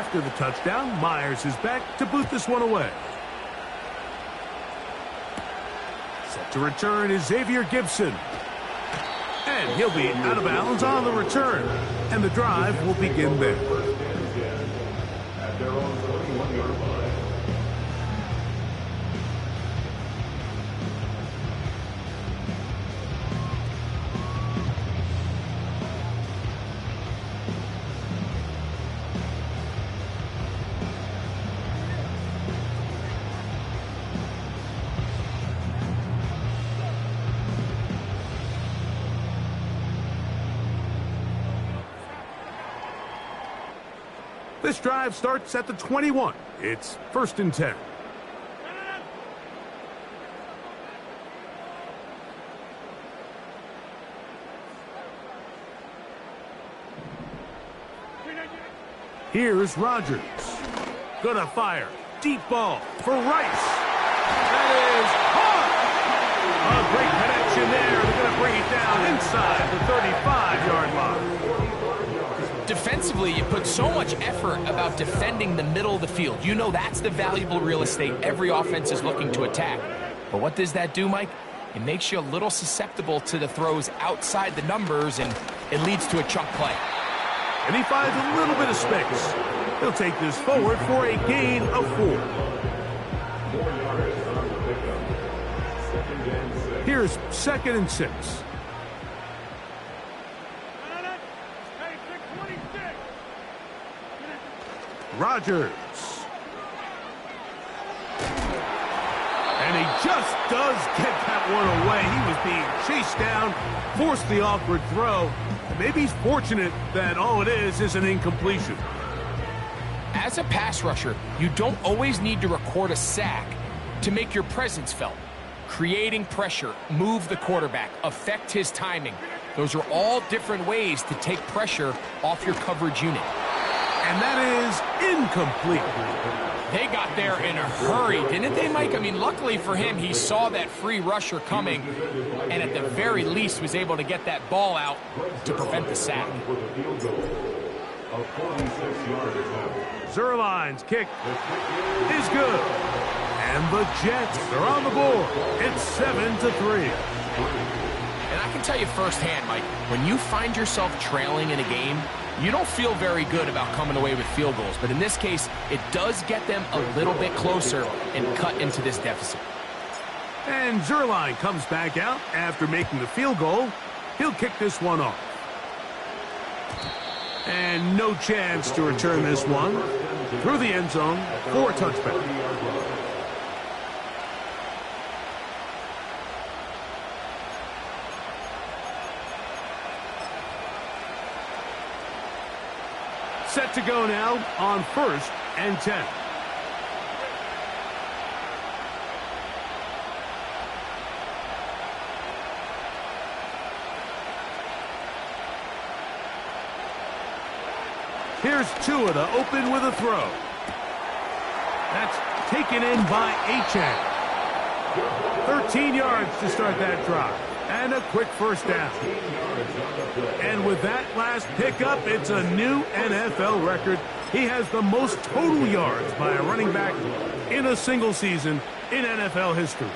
After the touchdown, Myers is back to boot this one away. Set to return is Xavier Gibson. And he'll be out of bounds on the return. And the drive will begin there. This drive starts at the 21. It's 1st and 10. Here's Rodgers. Gonna fire. Deep ball for Rice. That is hard. A great connection there. They're gonna bring it down inside the 35-yard line. Defensively, you put so much effort about defending the middle of the field. You know that's the valuable real estate every offense is looking to attack. But what does that do, Mike? It makes you a little susceptible to the throws outside the numbers, and it leads to a chunk play. And he finds a little bit of space. He'll take this forward for a gain of 4. Here's 2nd and 6. Rodgers. And he just does get that one away. He was being chased down, forced the awkward throw. Maybe he's fortunate that all it is an incompletion. As a pass rusher, you don't always need to record a sack to make your presence felt. Creating pressure, move the quarterback, affect his timing. Those are all different ways to take pressure off your coverage unit. And that is incomplete. They got there in a hurry, didn't they, Mike? I mean, luckily for him, he saw that free rusher coming and at the very least was able to get that ball out to prevent the sack. Zerline's kick is good. And the Jets are on the board. It's 7-3. And I can tell you firsthand, Mike, when you find yourself trailing in a game, you don't feel very good about coming away with field goals. But in this case, it does get them a little bit closer and cut into this deficit. And Zerline comes back out after making the field goal. He'll kick this one off. And no chance to return this one through the end zone for a touchback. Set to go now on 1st and 10. Here's Tua to open with a throw. That's taken in by Achane. 13 yards to start that drive. And a quick 1st down. And with that last pickup, it's a new NFL record. He has the most total yards by a running back in a single season in NFL history.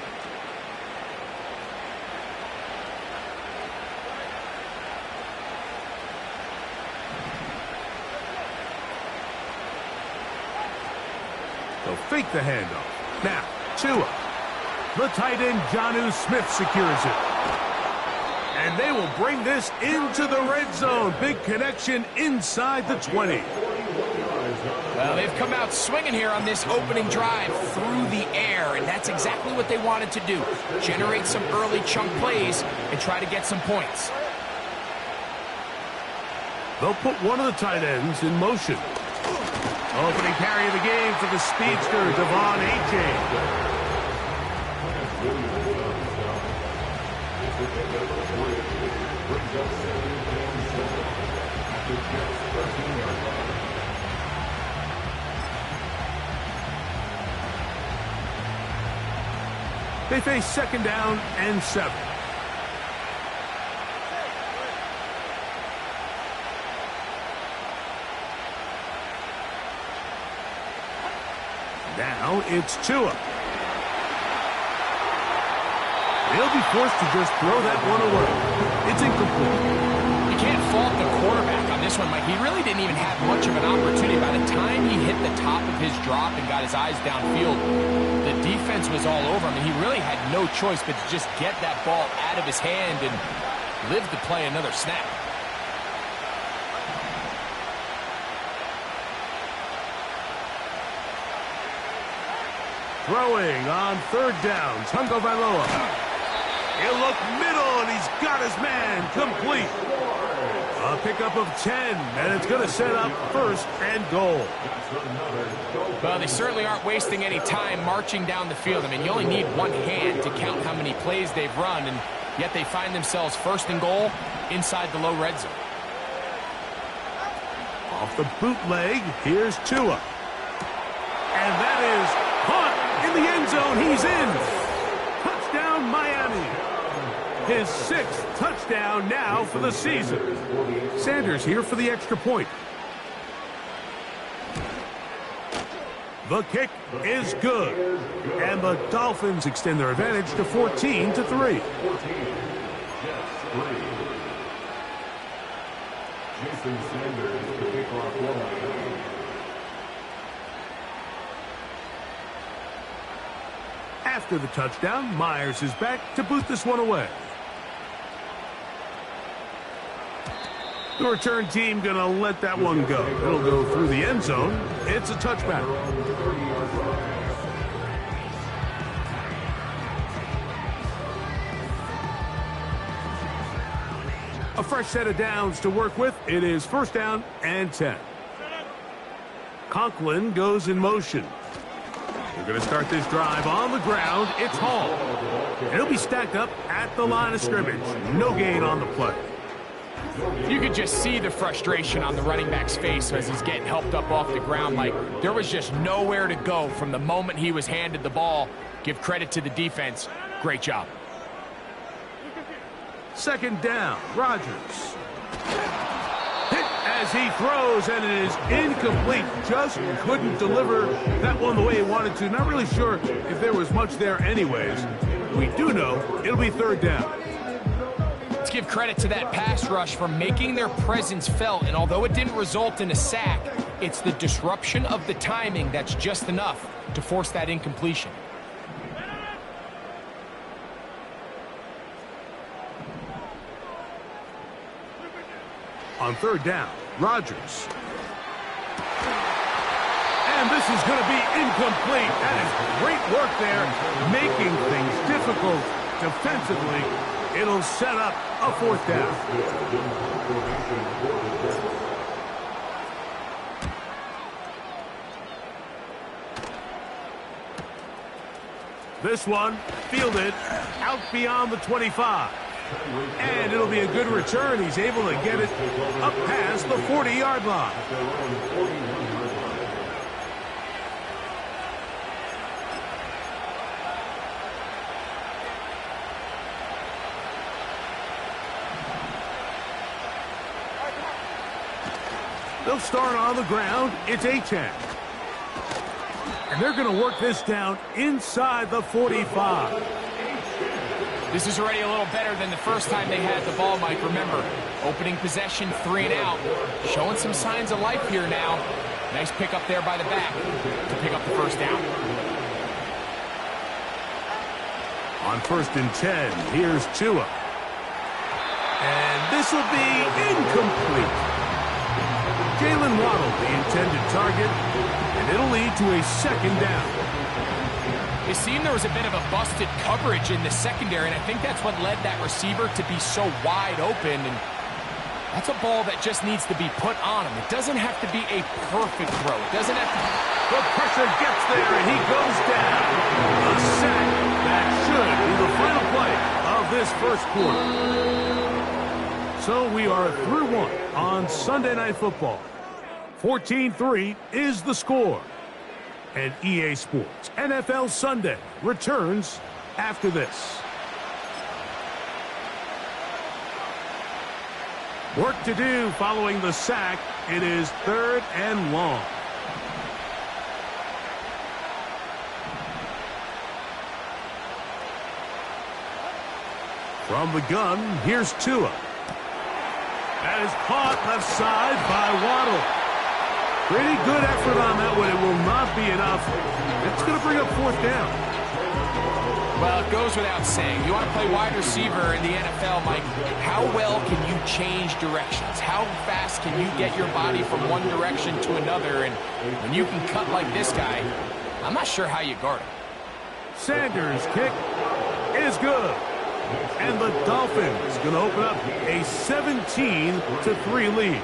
They'll fake the handoff. Now, Tua. The tight end, Jonnu Smith, secures it. And they will bring this into the red zone. Big connection inside the 20. Well, they've come out swinging here on this opening drive through the air, and that's exactly what they wanted to do. Generate some early chunk plays and try to get some points. They'll put one of the tight ends in motion. Opening carry of the game for the speedster, Devon Achane. They face 2nd down and 7. Now it's Tua. He'll be forced to just throw that one away. It's incomplete. You can't fault the quarterback on this one, Mike. He really didn't even have much of an opportunity. By the time he hit the top of his drop and got his eyes downfield, the defense was all over him, and he really had no choice but to just get that ball out of his hand and live to play another snap. Throwing on third down, Tungo Vailoa. He'll look middle, and he's got his man complete. A pickup of 10, and it's going to set up first and goal. Well, they certainly aren't wasting any time marching down the field. I mean, you only need one hand to count how many plays they've run, and yet they find themselves first and goal inside the low red zone. Off the bootleg, here's Tua. And that is caught in the end zone. He's in. Touchdown, Miami. His 6th touchdown now for the season. Sanders here for the extra point. The kick is good. And the Dolphins extend their advantage to 14-3. Jason Sanders, the kickoff. After the touchdown, Myers is back to boot this one away. The return team going to let that one go. It'll go through the end zone. It's a touchback. A fresh set of downs to work with. It is first down and 10. Conklin goes in motion. We're going to start this drive on the ground. It's Hall. And he'll be stacked up at the line of scrimmage. No gain on the play. You could just see the frustration on the running back's face as he's getting helped up off the ground. Like, there was just nowhere to go from the moment he was handed the ball. Give credit to the defense. Great job. Second down, Rodgers. Hit as he throws, and it is incomplete. Just couldn't deliver that one the way he wanted to. Not really sure if there was much there anyways. We do know it'll be third down. Let's give credit to that pass rush for making their presence felt, and although it didn't result in a sack, it's the disruption of the timing that's just enough to force that incompletion. On third down, Rodgers. And this is going to be incomplete. That is great work there, making things difficult defensively. It'll set up a fourth down. This one fielded out beyond the 25. And it'll be a good return. He's able to get it up past the 40-yard line. They'll start on the ground. It's A-10. And they're going to work this down inside the 45. This is already a little better than the first time they had the ball, Mike. Remember, opening possession, 3 and out. Showing some signs of life here now. Nice pick up there by the back to pick up the first down. On 1st and 10, here's Tua. And this will be incomplete. Jalen Waddle, the intended target, and it'll lead to a second down. It seemed there was a bit of a busted coverage in the secondary, and I think that's what led that receiver to be so wide open. And that's a ball that just needs to be put on him. It doesn't have to be a perfect throw. It doesn't have to. The pressure gets there, and he goes down. A sack that should be the final play of this first quarter. So we are through one on Sunday Night Football. 14-3 is the score. And EA Sports NFL Sunday returns after this. Work to do following the sack. It is 3rd and long. From the gun, here's Tua. That is caught left side by Waddle. Pretty good effort on that one. It will not be enough. It's going to bring up fourth down. Well, it goes without saying. You want to play wide receiver in the NFL, Mike, how well can you change directions? How fast can you get your body from one direction to another? And when you can cut like this guy, I'm not sure how you guard him. Sanders' kick is good. And the Dolphins going to open up a 17-3 lead.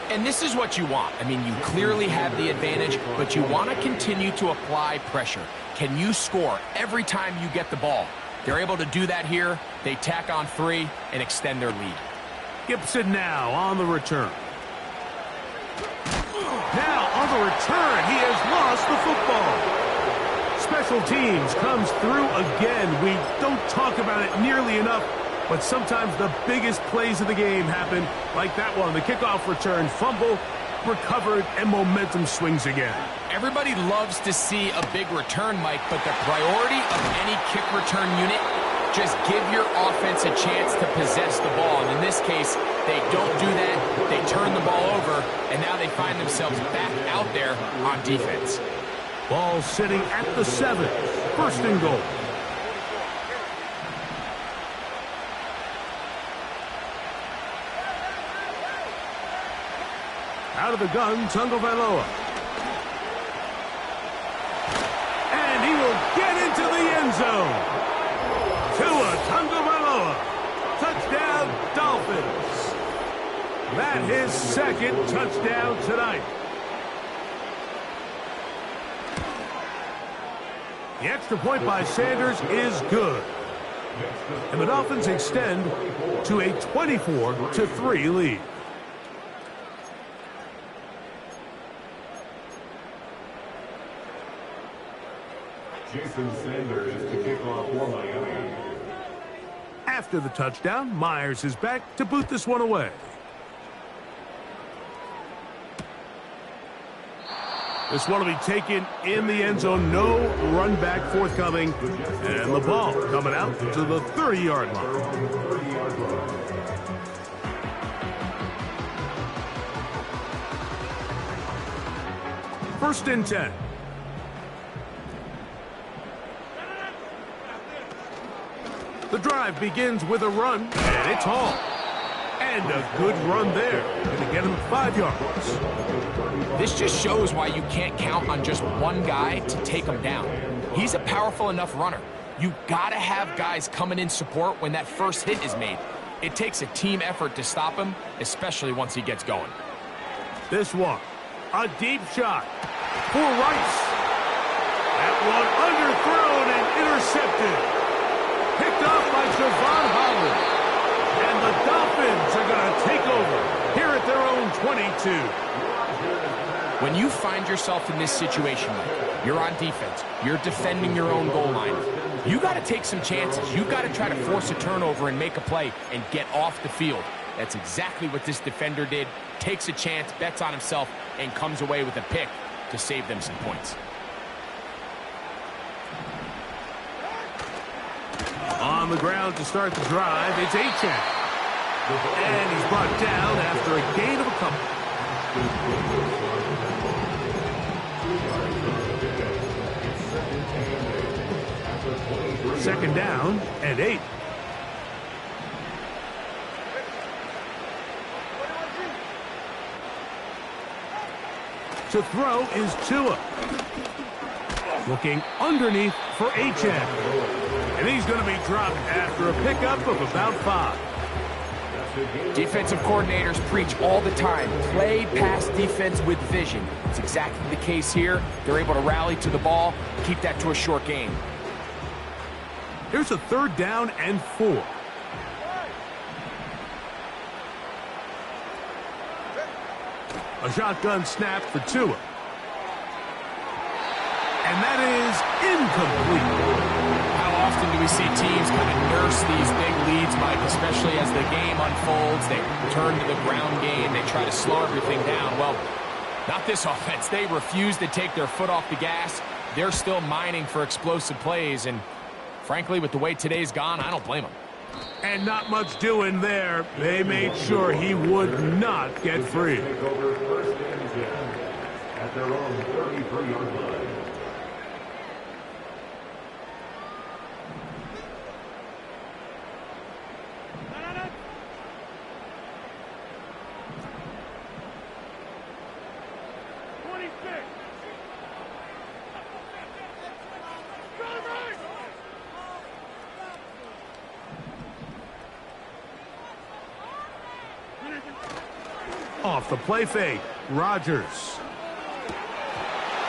And this is what you want. I mean, you clearly have the advantage, but you want to continue to apply pressure. Can you score every time you get the ball? They're able to do that here. They tack on 3 and extend their lead. Gibson now on the return. Now on the return, he has lost the football. Special teams comes through again. We don't talk about it nearly enough, but sometimes the biggest plays of the game happen like that one. The kickoff return, fumble, recovered, and momentum swings again. Everybody loves to see a big return, Mike, but the priority of any kick return unit, just give your offense a chance to possess the ball. And in this case, they don't do that. They turn the ball over, and now they find themselves back out there on defense. Ball sitting at the 7. First and goal. Out of the gun, Tagovailoa. And he will get into the end zone. Tua Tagovailoa. Touchdown, Dolphins. That his second touchdown tonight. The extra point by Sanders is good. And the Dolphins extend to a 24-3 lead. Jason Sanders to kick off for Miami. After the touchdown, Myers is back to boot this one away. This one will be taken in the end zone. No run back forthcoming. And the ball coming out to the 30-yard line. First and 10. The drive begins with a run, and it's all. And a good run there. Going to get him 5 yards. This just shows why you can't count on just one guy to take him down. He's a powerful enough runner. You got to have guys coming in support when that first hit is made. It takes a team effort to stop him, especially once he gets going. This one, a deep shot for Rice. That one underthrown and intercepted. Picked off by Javon Holland. And the Dolphins are going to take over here at their own 22. When you find yourself in this situation, you're on defense, you're defending your own goal line, you got to take some chances. You got to try to force a turnover and make a play and get off the field. That's exactly what this defender did. Takes a chance, bets on himself, and comes away with a pick to save them some points. On the ground to start the drive, it's Achane. And he's brought down after a gain of a couple. Second down and 8. To throw is Tua. Looking underneath for Achane. And he's going to be dropped after a pickup of about 5. Defensive coordinators preach all the time, play pass defense with vision. It's exactly the case here. They're able to rally to the ball, keep that to a short game. Here's a third down and 4. A shotgun snap for Tua. And that is incomplete. How often do we see teams kind of nurse these big leads, Mike, especially as the game unfolds? They turn to the ground game. They try to slow everything down. Well, not this offense. They refuse to take their foot off the gas. They're still mining for explosive plays, and frankly, with the way today's gone, I don't blame him. And not much doing there. They made sure he would not get free. Take over first and 10 at their own 33-yard line. Off the play fake, Rodgers.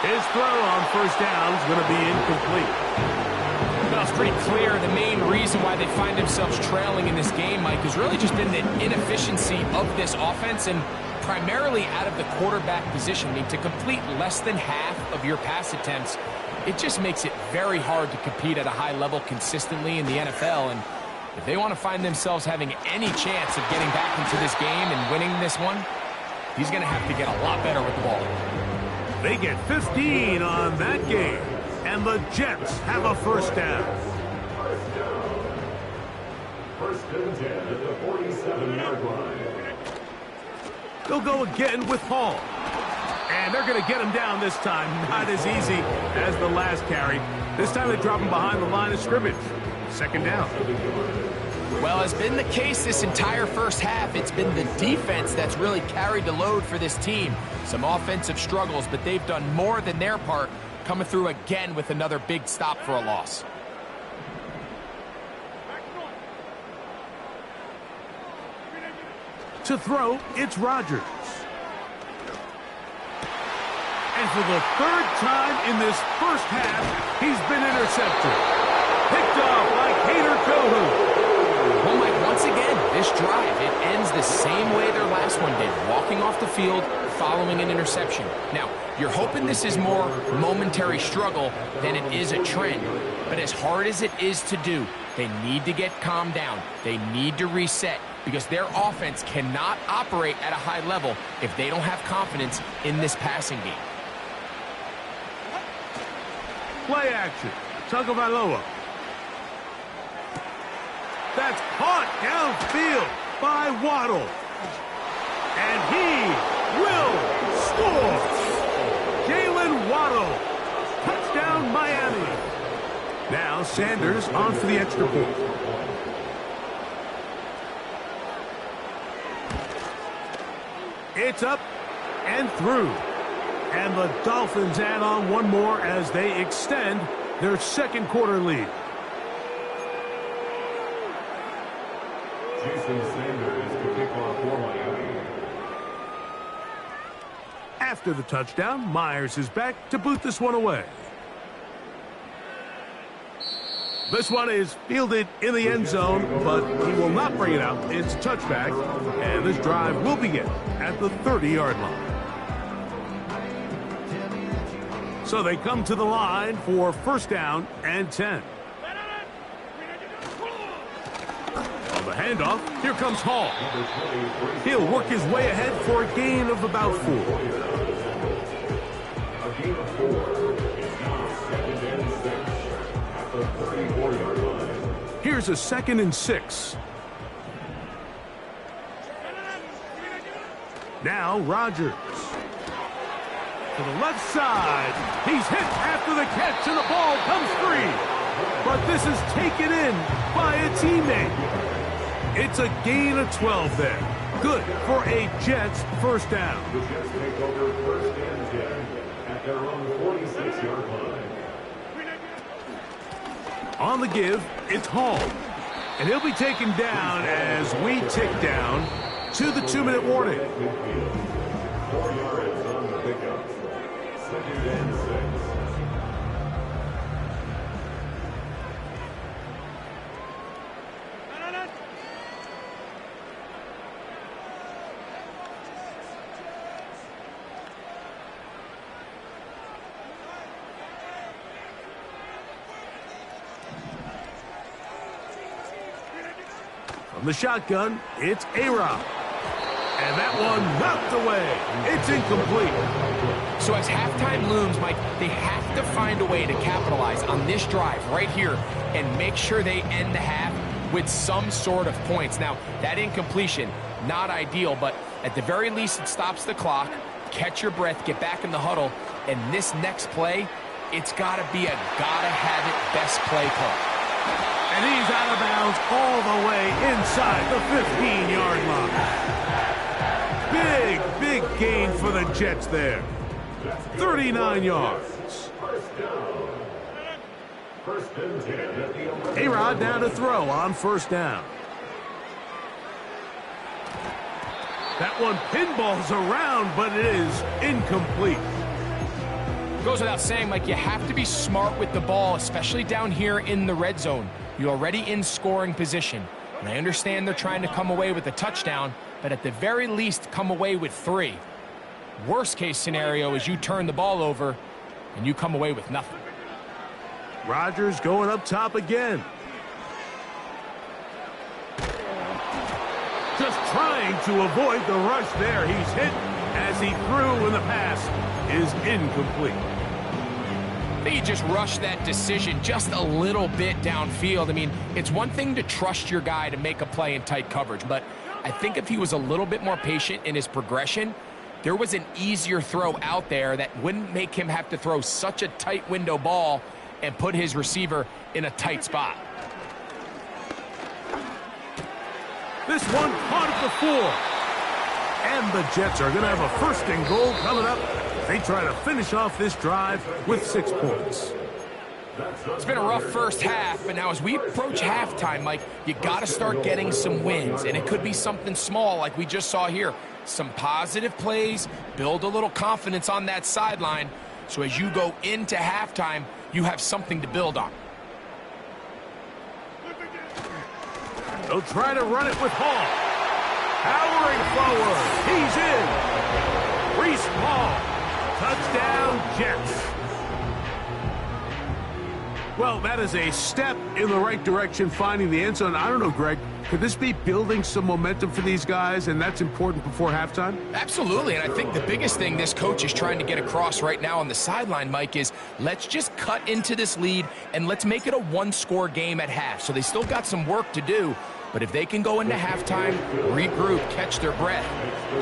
His throw on first down is going to be incomplete. Well, it's pretty clear the main reason why they find themselves trailing in this game, Mike, has really just been the inefficiency of this offense and primarily out of the quarterback position. I mean, to complete less than half of your pass attempts, it just makes it very hard to compete at a high level consistently in the NFL. And if they want to find themselves having any chance of getting back into this game and winning this one, he's going to have to get a lot better with the ball. They get 15 on that game, and the Jets have a first down. First and 10 at the 47-yard line. They'll go again with Hall. And they're going to get him down this time. Not as easy as the last carry. This time they drop him behind the line of scrimmage. Second down. Well, as been the case this entire first half, it's been the defense that's really carried the load for this team. Some offensive struggles, but they've done more than their part, coming through again with another big stop for a loss. To throw, it's Rodgers. And for the third time in this first half, he's been intercepted. Picked off like Hader Kohu. Well, Mike, once again, this drive, it ends the same way their last one did, walking off the field following an interception. Now, you're hoping this is more momentary struggle than it is a trend, but as hard as it is to do, they need to get calmed down. They need to reset because their offense cannot operate at a high level if they don't have confidence in this passing game. Play action. Tagovailoa. That's caught downfield by Waddle. And he will score. Jalen Waddle. Touchdown, Miami. Now Sanders on for the extra point. It's up and through. And the Dolphins add on one more as they extend their second quarter lead. Jason Sanders to kick off for Miami. After the touchdown, Myers is back to boot this one away. This one is fielded in the end zone, but he will not bring it out. It's touchback, and this drive will begin at the 30-yard line. So they come to the line for first down and 10. On the handoff, here comes Hall. He'll work his way ahead for a gain of about 4. A gain of 4. It's now second and 6 at the 34-yard line. Here's a 2nd and 6. Now Rodgers. To the left side. He's hit after the catch, and the ball comes free. But this is taken in by a teammate. It's a gain of 12 there. Good for a Jets first down. The Jets take over first and 10 at their own 46-yard line. On the give, it's Hall. And he'll be taken down as we tick down to the 2-minute warning. 4 yards on the pickup. Second and 6. From the shotgun, it's A-Rob. And that one knocked away. It's incomplete. So as halftime looms, Mike, they have to find a way to capitalize on this drive right here and make sure they end the half with some sort of points. Now, that incompletion, not ideal, but at the very least, it stops the clock. Catch your breath, get back in the huddle, and this next play, it's got to be a gotta-have-it best play call. And he's out of bounds all the way inside the 15-yard line. Big gain for the Jets there. 39 yards. A-Rod down to throw on first down. That one pinballs around, but it is incomplete. Goes without saying, Mike, you have to be smart with the ball, especially down here in the red zone. You're already in scoring position. And I understand they're trying to come away with a touchdown, but at the very least, come away with 3. Worst case scenario is you turn the ball over and you come away with nothing. Rodgers going up top again. Just trying to avoid the rush there. He's hit as he threw, and the pass is incomplete. I think he just rushed that decision just a little bit downfield. I mean, it's one thing to trust your guy to make a play in tight coverage, but I think if he was a little bit more patient in his progression, there was an easier throw out there that wouldn't make him have to throw such a tight window ball and put his receiver in a tight spot. This one caught at the 4. And the Jets are going to have a first and goal coming up. They try to finish off this drive with 6 points. It's been a rough first half, but now as we approach halftime, Mike, you got to start getting some wins, and it could be something small like we just saw here. Some positive plays, build a little confidence on that sideline, so as you go into halftime, you have something to build on. They'll try to run it with Hall. Powering forward. He's in. Reese Hall. Touchdown, Jets. Well, that is a step in the right direction, finding the end zone. I don't know, Greg, could this be building some momentum for these guys, and that's important before halftime? Absolutely, and I think the biggest thing this coach is trying to get across right now on the sideline, Mike, is let's just cut into this lead, and let's make it a one-score game at half. So they still got some work to do, but if they can go into halftime, regroup, catch their breath,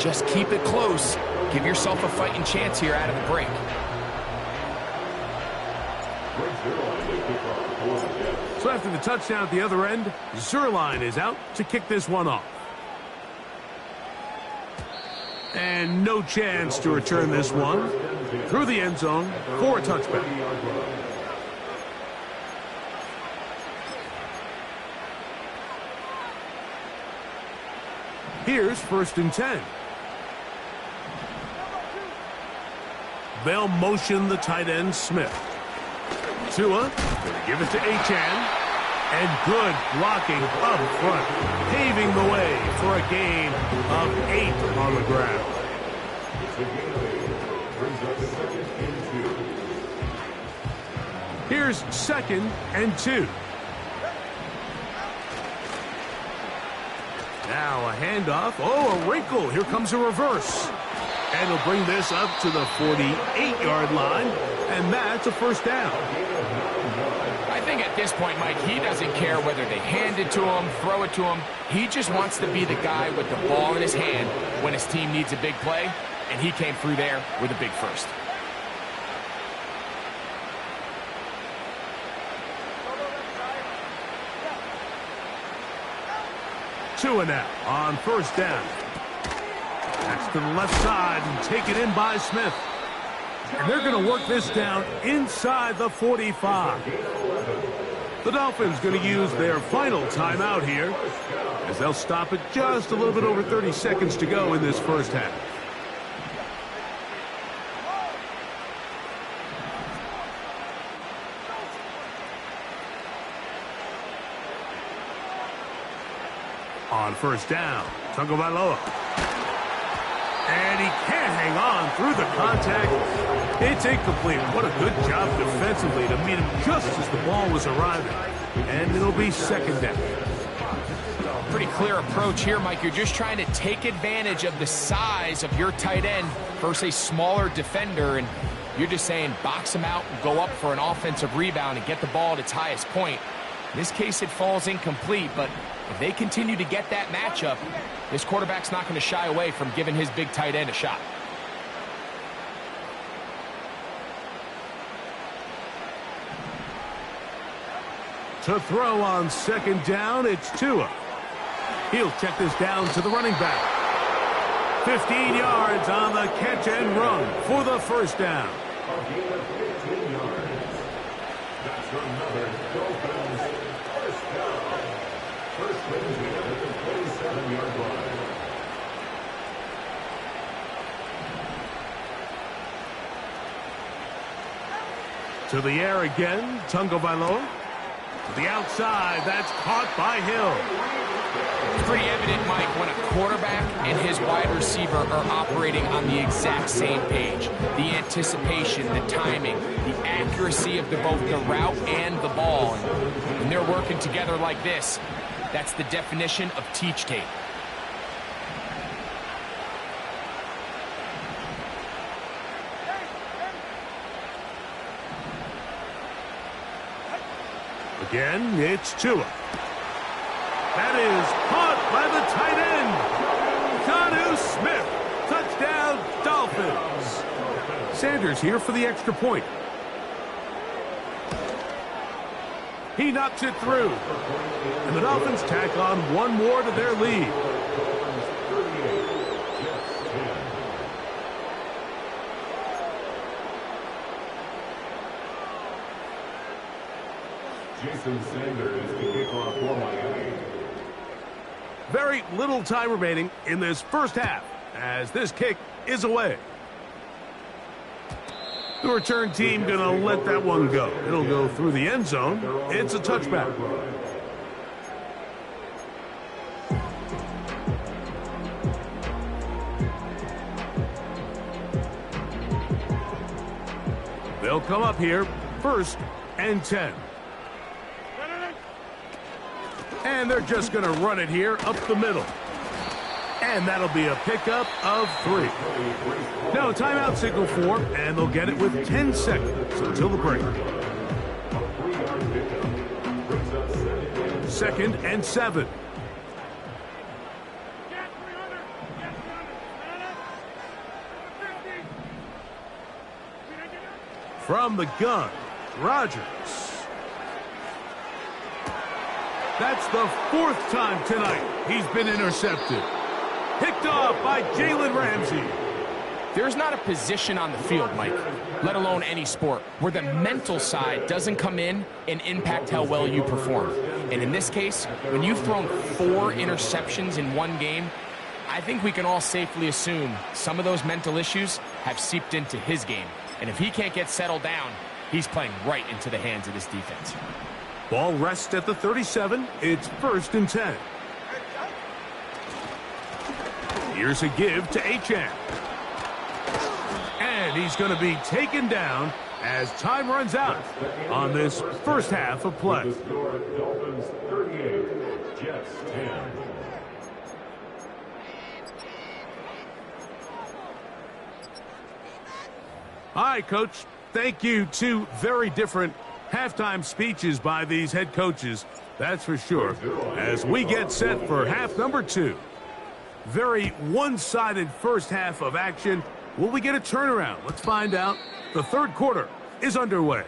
just keep it close, give yourself a fighting chance here out of the break. So after the touchdown at the other end, Zerline is out to kick this one off. And no chance to return this one through the end zone for a touchback. Here's 1st and 10. They'll motion the tight end, Smith. Tua, gonna give it to Achane. And good blocking up front, paving the way for a gain of 8 on the ground. Here's 2nd and 2. Now a handoff. Oh, a wrinkle. Here comes a reverse. And he'll bring this up to the 48-yard line. And that's a first down. I think at this point, Mike, he doesn't care whether they hand it to him, throw it to him. He just wants to be the guy with the ball in his hand when his team needs a big play, and he came through there with a big first. Tua now on first down. That's to the left side and taken in by Smith. And they're going to work this down inside the 45. The Dolphins going to use their final timeout here as they'll stop it just a little bit over 30 seconds to go in this first half. On first down, Tagovailoa. And he can't hang on through the contact. It's incomplete. What a good job defensively to meet him just as the ball was arriving. And it'll be 2nd down. Pretty clear approach here, Mike. You're just trying to take advantage of the size of your tight end versus a smaller defender, and you're just saying box him out and go up for an offensive rebound and get the ball at its highest point. In this case, it falls incomplete, but if they continue to get that matchup, this quarterback's not going to shy away from giving his big tight end a shot. To throw on second down, it's Tua. He'll check this down to the running back. 15 yards on the catch and run for the first down. A gain of 15 yards. That's another Dolphins first down. First and 10 at the 27-yard line. To the air again, Tagovailoa. To the outside, that's caught by Hill. It's pretty evident, Mike, when a quarterback and his wide receiver are operating on the exact same page. The anticipation, the timing, the accuracy of both the route and the ball. And when they're working together like this, that's the definition of teach tape. Again, it's Tua. That is caught by the tight end. Jonnu Smith. Touchdown, Dolphins. Sanders here for the extra point. He knocks it through. And the Dolphins tack on one more to their lead. Jason Sanders to kick off for Miami. Very little time remaining in this first half as this kick is away. The return team going to let that one go. It'll go through the end zone. It's a touchback. They'll come up here, 1st and 10. And they're just going to run it here up the middle. And that'll be a pickup of 3. No, timeout signal 4, and they'll get it with 10 seconds until the break. 2nd and 7. From the gun, Rodgers. That's the 4th time tonight he's been intercepted. Picked off by Jalen Ramsey. There's not a position on the field, Mike, let alone any sport, where the mental side doesn't come in and impact how well you perform. And in this case, when you've thrown 4 interceptions in one game, I think we can all safely assume some of those mental issues have seeped into his game. And if he can't get settled down, he's playing right into the hands of this defense. Ball rests at the 37. It's 1st and 10. Here's a give to Achane. And he's going to be taken down as time runs out on this first half of play. The score, Dolphins 38, Jets 10. All right, Coach. Thank you. 2 very different halftime speeches by these head coaches, that's for sure, as we get set for half number 2. Very one-sided first half of action. Will we get a turnaround? Let's find out. The 3rd quarter is underway.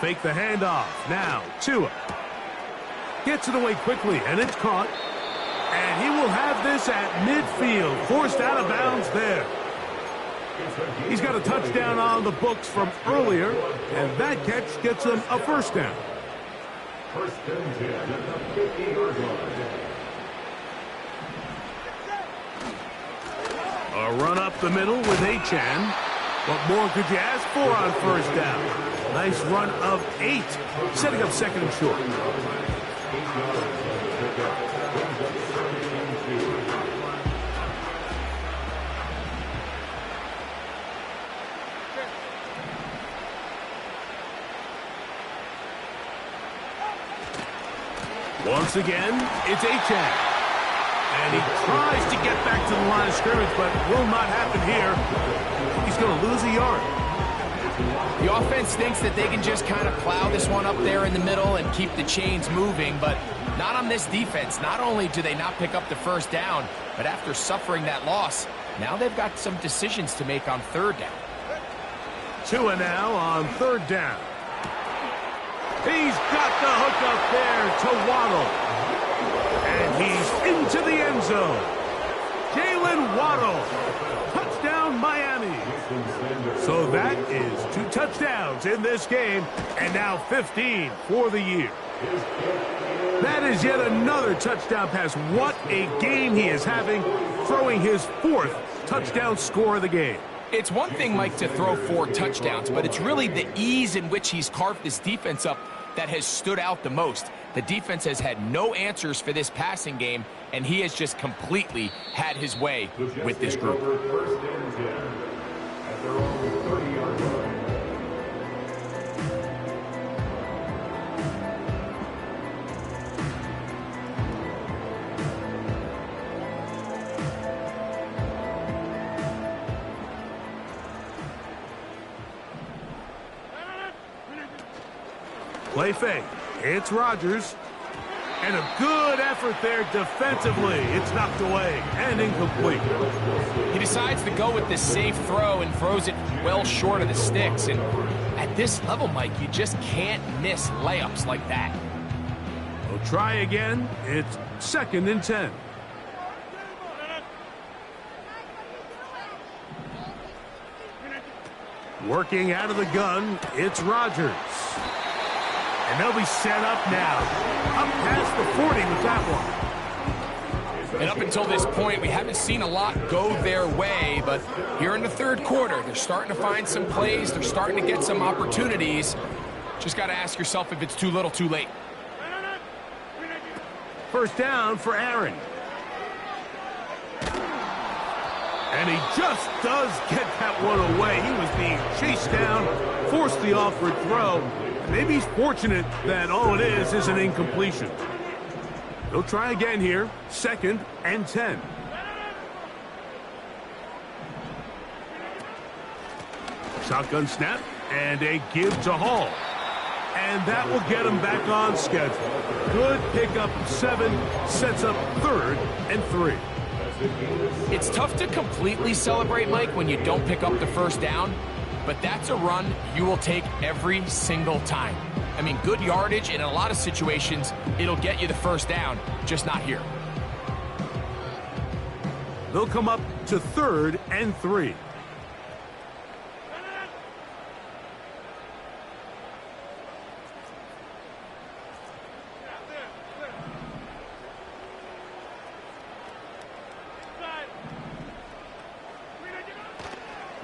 Fake the handoff. Now, Tua. Gets it away quickly, and it's caught. And he will have this at midfield. Forced out of bounds there. He's got a touchdown on the books from earlier, and that catch gets him a first down. 1st and 10 at the 50-yard line. A run up the middle with Achane. What more could you ask for on first down? Nice run of 8, setting up second and short. Once again, it's Achane. And he tries to get back to the line of scrimmage, but will not happen here. He's going to lose a yard. The offense thinks that they can just kind of plow this one up there in the middle and keep the chains moving, but not on this defense. Not only do they not pick up the first down, but after suffering that loss, now they've got some decisions to make on third down. Tua now on third down. He's got the hook up there to Waddle. And he's into the end zone. Jalen Waddle. Touchdown, Miami. So that is 2 touchdowns in this game, and now 15 for the year. That is yet another touchdown pass. What a game he is having, throwing his 4th touchdown score of the game. It's one thing, Mike, to throw 4 touchdowns, but it's really the ease in which he's carved this defense up that has stood out the most. The defense has had no answers for this passing game, and he has just completely had his way with this group. First and 10 at their own 30-yard line. Play fake. It's Rodgers. And a good effort there defensively. It's knocked away and incomplete. He decides to go with the safe throw and throws it well short of the sticks. And at this level, Mike, you just can't miss layups like that. We'll try again. It's second and 10. Working out of the gun, it's Rodgers. And they'll be set up now. Up past the 40 with that one. And up until this point, we haven't seen a lot go their way, but here in the third quarter, they're starting to find some plays. They're starting to get some opportunities. Just got to ask yourself if it's too little, too late. First down for Aaron. And he just does get that one away. He was being chased down, forced the awkward throw. Maybe he's fortunate that all it is an incompletion. They'll try again here. Second and 10. Shotgun snap and a give to Hall. And that will get him back on schedule. Good pickup 7, sets up third and 3. It's tough to completely celebrate, Mike, when you don't pick up the first down. But that's a run you will take every single time. I mean, good yardage, and in a lot of situations, it'll get you the first down, just not here. They'll come up to third and 3.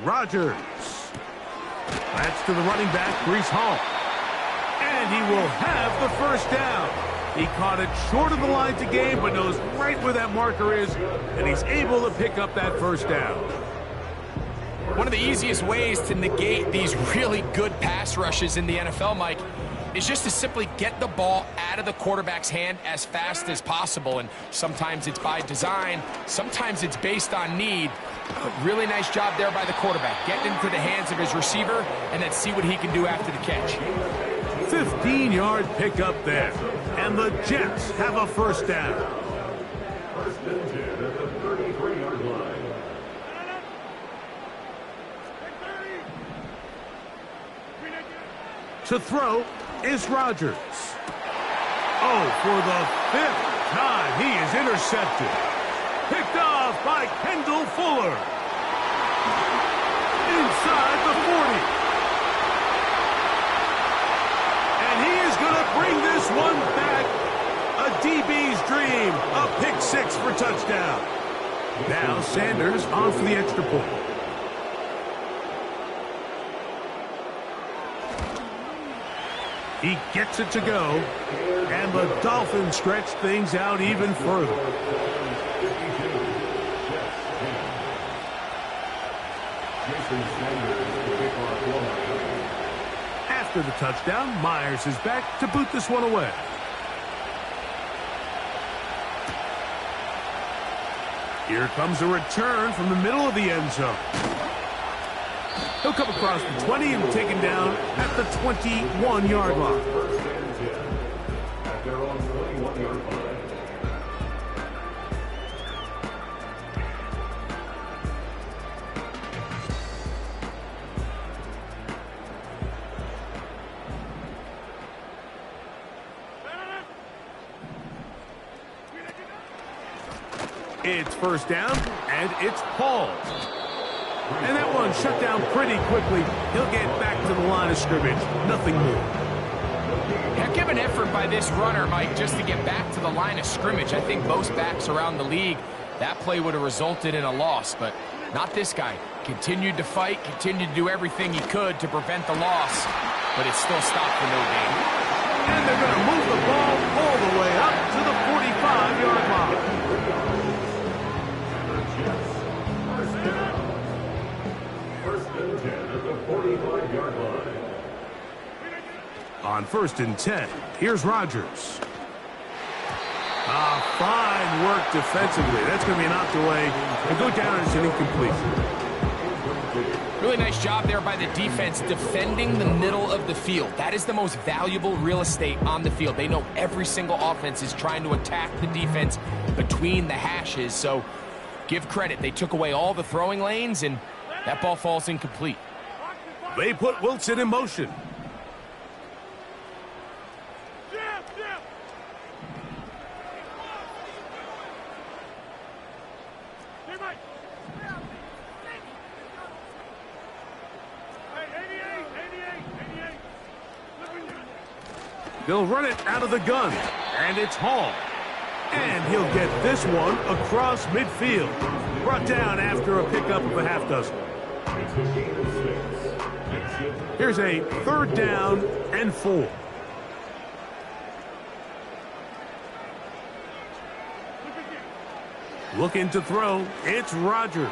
Rodgers. That's to the running back, Breece Hall. And he will have the first down. He caught it short of the line to gain, but knows right where that marker is, and he's able to pick up that first down. One of the easiest ways to negate these really good pass rushes in the NFL, Mike, is just to simply get the ball out of the quarterback's hand as fast as possible. And sometimes it's by design, sometimes it's based on need. A really nice job there by the quarterback, getting into the hands of his receiver and then see what he can do after the catch. 15-yard pickup there, and the Jets have a first down. First and 10 at the 33-yard line. To throw is Rodgers. Oh, for the 5th time, he is intercepted. Picked off by Kendall Fuller. Inside the 40. And he is going to bring this one back. A DB's dream. A pick 6 for touchdown. Now Sanders on for the extra point. He gets it to go, and the Dolphins stretch things out even further. After the touchdown, Myers is back to boot this one away. Here comes a return from the middle of the end zone. He'll come across the 20 and taken down at the 21-yard line. At their own 21-yard line. It's first down, and it's Paul. And that one shut down pretty quickly. He'll get back to the line of scrimmage. Nothing more. Heck of an effort by this runner, Mike, just to get back to the line of scrimmage. I think most backs around the league, that play would have resulted in a loss, but not this guy. Continued to fight, continued to do everything he could to prevent the loss, but it still stopped for no gain. And they're going to move the ball all the way up to the 45-yard line. On 1st and 10, here's Rodgers. Fine work defensively. That's going to be knocked away and go down as an incompletion. Really nice job there by the defense defending the middle of the field. That is the most valuable real estate on the field. They know every single offense is trying to attack the defense between the hashes, so give credit. They took away all the throwing lanes, and that ball falls incomplete. They put Wilson in motion. They'll run it out of the gun, and it's Hall. And he'll get this one across midfield. Brought down after a pickup of a half dozen. Here's a 3rd down and 4. Looking to throw, it's Rodgers.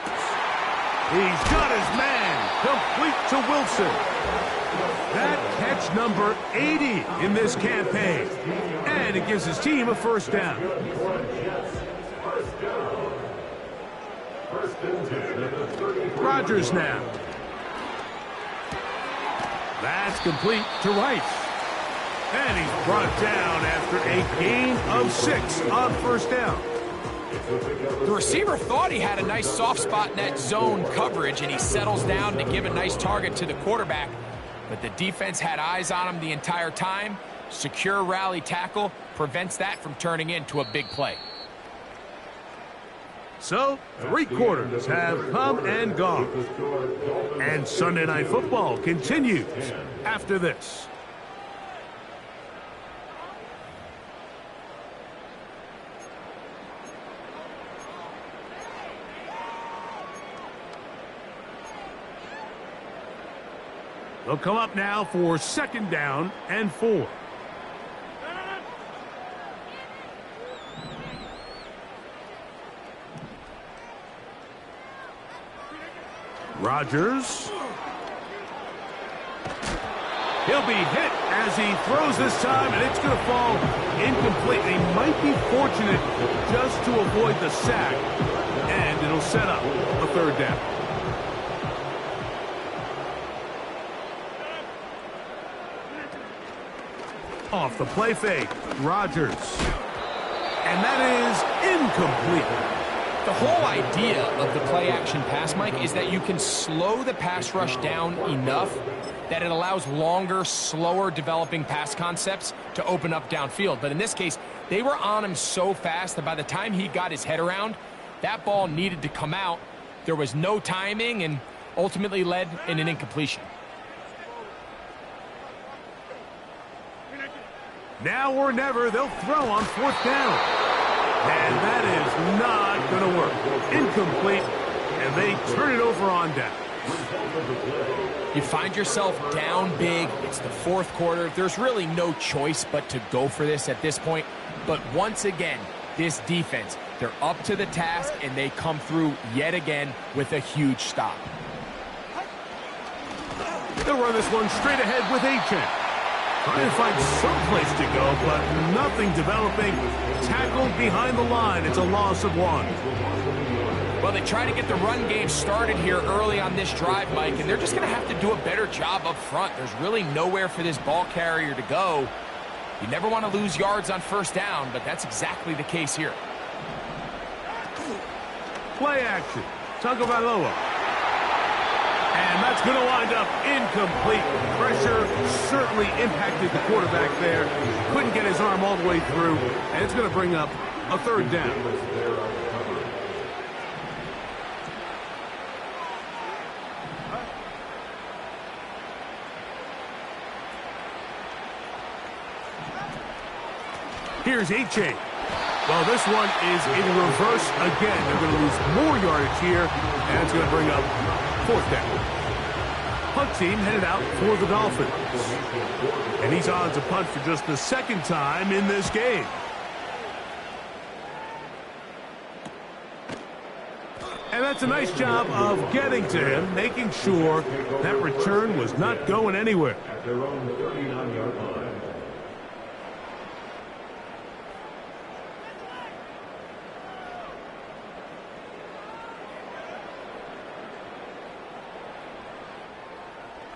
He's got his man, complete to Wilson. That catch number 80 in this campaign. And it gives his team a 1st down. Rodgers now. That's complete to Rice. And he's brought down after a gain of 6 on 1st down. The receiver thought he had a nice soft spot in that zone coverage, and he settles down to give a nice target to the quarterback. But the defense had eyes on him the entire time. Secure rally tackle prevents that from turning into a big play. So, 3 quarters have come and gone. And Sunday Night Football continues after this. They'll come up now for 2nd down and 4. Rodgers. He'll be hit as he throws this time, and it's going to fall incomplete. He might be fortunate just to avoid the sack, and it'll set up a 3rd down. Off the play fake, Rodgers. And that is incomplete. The whole idea of the play-action pass, Mike, is that you can slow the pass rush down enough that it allows longer, slower developing pass concepts to open up downfield. But in this case, they were on him so fast that by the time he got his head around, that ball needed to come out. There was no timing and ultimately led in an incompletion. Now or never, they'll throw on 4th down. And that is not going to work. Incomplete, and they turn it over on down. You find yourself down big. It's the fourth quarter. There's really no choice but to go for this at this point. But once again, this defense, they're up to the task, and they come through yet again with a huge stop. They'll run this one straight ahead with H.N. Trying to find some place to go, but nothing developing. Tackled behind the line. It's a loss of 1. Well, they try to get the run game started here early on this drive, Mike, and they're just going to have to do a better job up front. There's really nowhere for this ball carrier to go. You never want to lose yards on first down, but that's exactly the case here. Play action. Tagovailoa. And that's going to wind up incomplete. Pressure certainly impacted the quarterback there. Couldn't get his arm all the way through, and it's going to bring up a third down. Here's H.A. Well, this one is in reverse again. They're going to lose more yardage here, and it's going to bring up fourth down. Punt team headed out for the Dolphins. And he's on to punt for just the second time in this game. And that's a nice job of getting to him, making sure that return was not going anywhere. At their own 39-yard line.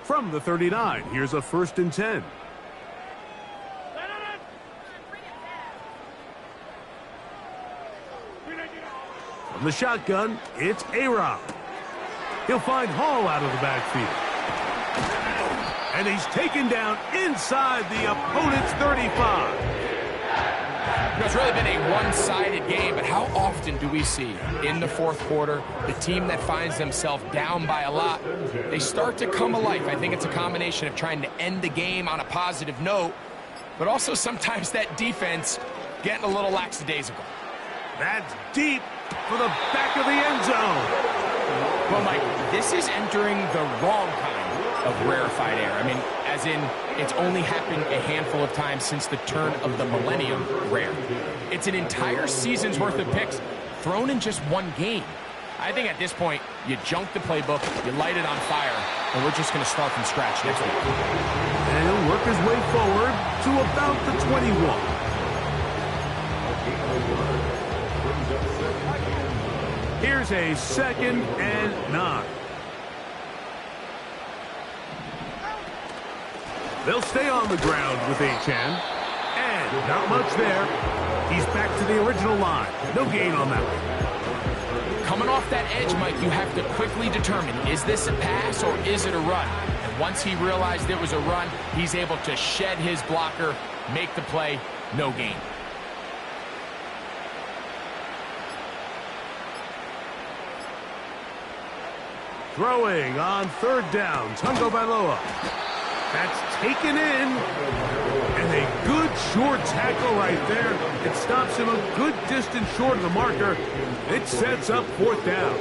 From the 39, here's a 1st and 10. From the shotgun, it's A-Rob. He'll find Hall out of the backfield. And he's taken down inside the opponent's 35. It's really been a one-sided game, but how often do we see in the fourth quarter the team that finds themselves down by a lot, they start to come alive? I think it's a combination of trying to end the game on a positive note, but also sometimes that defense getting a little lackadaisical. That's deep for the back of the end zone. Well, Mike, this is entering the wrong kind of rarefied air. I mean, as in, it's only happened a handful of times since the turn of the millennium rare. It's an entire season's worth of picks thrown in just one game. I think at this point, you junk the playbook, you light it on fire, and we're just going to start from scratch next week. And he'll work his way forward to about the 21. Here's a 2nd and 9. They'll stay on the ground with H.N. And not much there. He's back to the original line. No gain on that one. Coming off that edge, Mike, you have to quickly determine, is this a pass or is it a run? And once he realized it was a run, he's able to shed his blocker, make the play, no gain. Throwing on 3rd down, Tagovailoa. That's taken in, and a good short tackle right there. It stops him a good distance short of the marker. It sets up 4th down.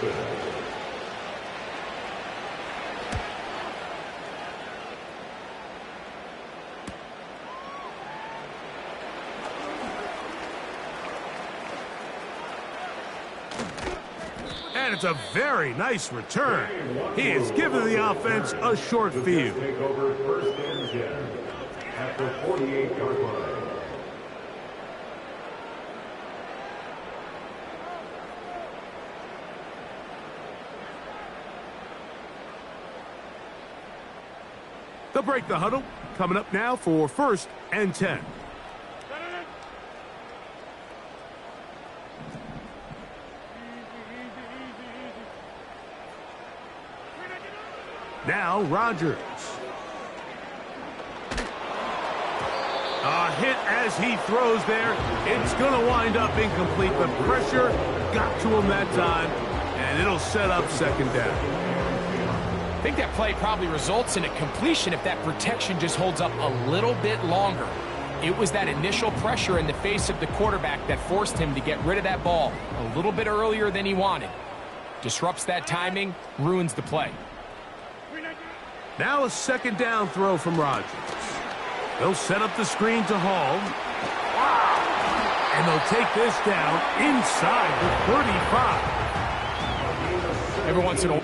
And it's a very nice return. He has given the offense a short field. Take over 1st and 10 at the 48-yard line. They'll break the huddle. Coming up now for 1st and 10. Now Rodgers. A hit as he throws there. It's going to wind up incomplete. The pressure got to him that time, and it'll set up 2nd down. I think that play probably results in a completion if that protection just holds up a little bit longer. It was that initial pressure in the face of the quarterback that forced him to get rid of that ball a little bit earlier than he wanted. Disrupts that timing, ruins the play. Now a second down throw from Rodgers. They'll set up the screen to Hall. And they'll take this down inside the 35. Every once in a while.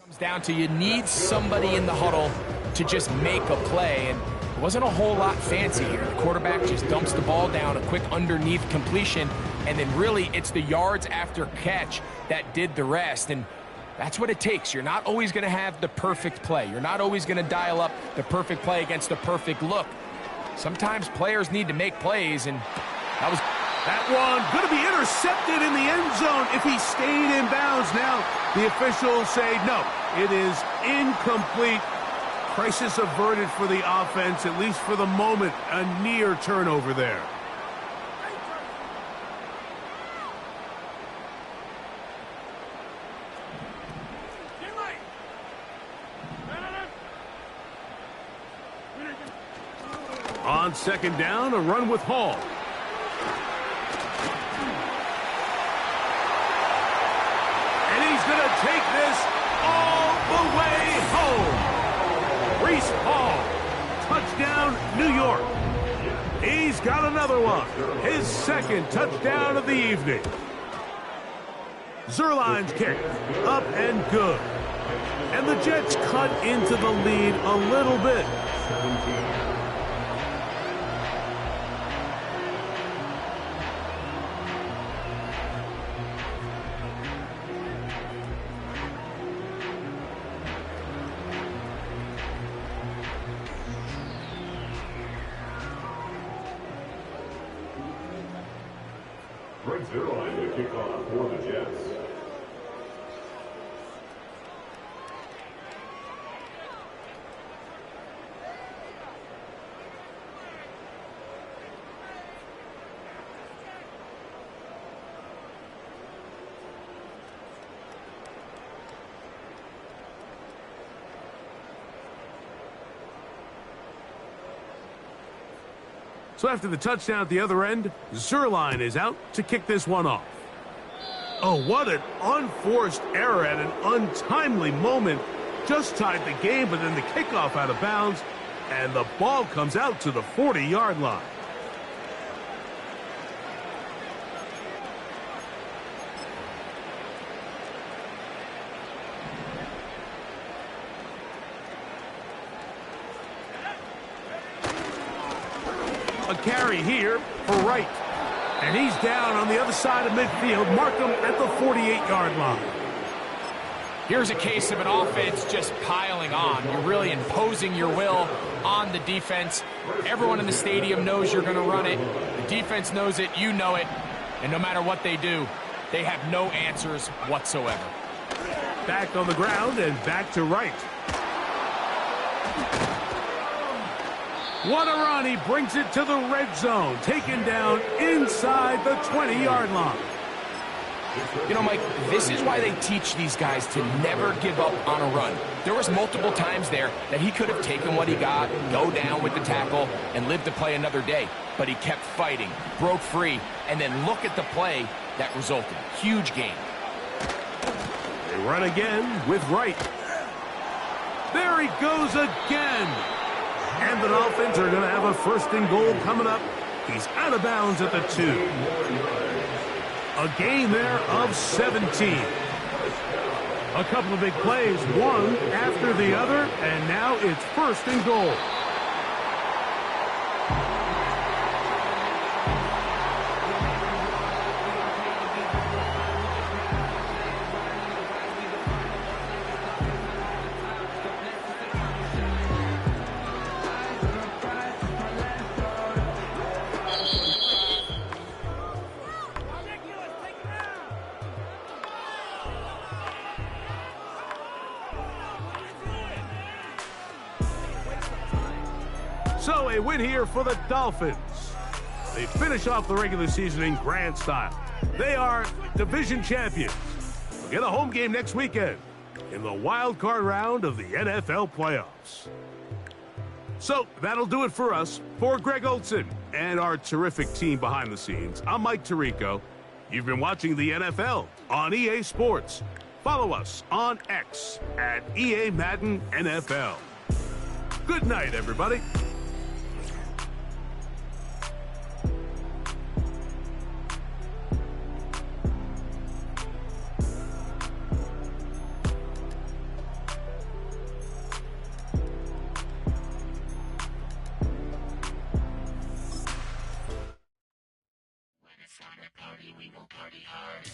Comes down to you need somebody in the huddle to just make a play, and it wasn't a whole lot fancy here. The quarterback just dumps the ball down, a quick underneath completion, and then really it's the yards after catch that did the rest, and that's what it takes. You're not always going to have the perfect play. You're not always going to dial up the perfect play against the perfect look. Sometimes players need to make plays, and that was... That one going to be intercepted in the end zone if he stayed in bounds. Now the officials say no, it is incomplete. Crisis averted for the offense, at least for the moment. A near turnover there. On second down, a run with Hall. Going to take this all the way home. Breece Hall, touchdown, New York. He's got another one, his second touchdown of the evening. Zerline's kick, up and good. And the Jets cut into the lead a little bit. Brings their line to kick off for the Jets. So after the touchdown at the other end, Zerline is out to kick this one off. Oh, what an unforced error at an untimely moment. Just tied the game, but then the kickoff out of bounds, and the ball comes out to the 40-yard line. A carry here for Wright. And he's down on the other side of midfield. Mark him at the 48-yard line. Here's a case of an offense just piling on. You're really imposing your will on the defense. Everyone in the stadium knows you're going to run it. The defense knows it. You know it. And no matter what they do, they have no answers whatsoever. Back on the ground and back to Wright. What a run. He brings it to the red zone. Taken down inside the 20-yard line. You know, Mike, this is why they teach these guys to never give up on a run. There was multiple times there that he could have taken what he got, go down with the tackle, and live to play another day. but he kept fighting, broke free, and then look at the play that resulted. Huge gain. They run again with Wright. There he goes again. And the Dolphins are going to have a 1st and goal coming up. He's out of bounds at the 2. A gain there of 17. A couple of big plays, one after the other, and now it's 1st and goal. So a win here for the Dolphins. They finish off the regular season in grand style. They are division champions. They'll get a home game next weekend in the wild card round of the NFL playoffs. So that'll do it for us. For Greg Olson and our terrific team behind the scenes, I'm Mike Tirico. You've been watching the NFL on EA Sports. Follow us on X at EA Madden NFL. Good night, everybody. Party, we will party hard.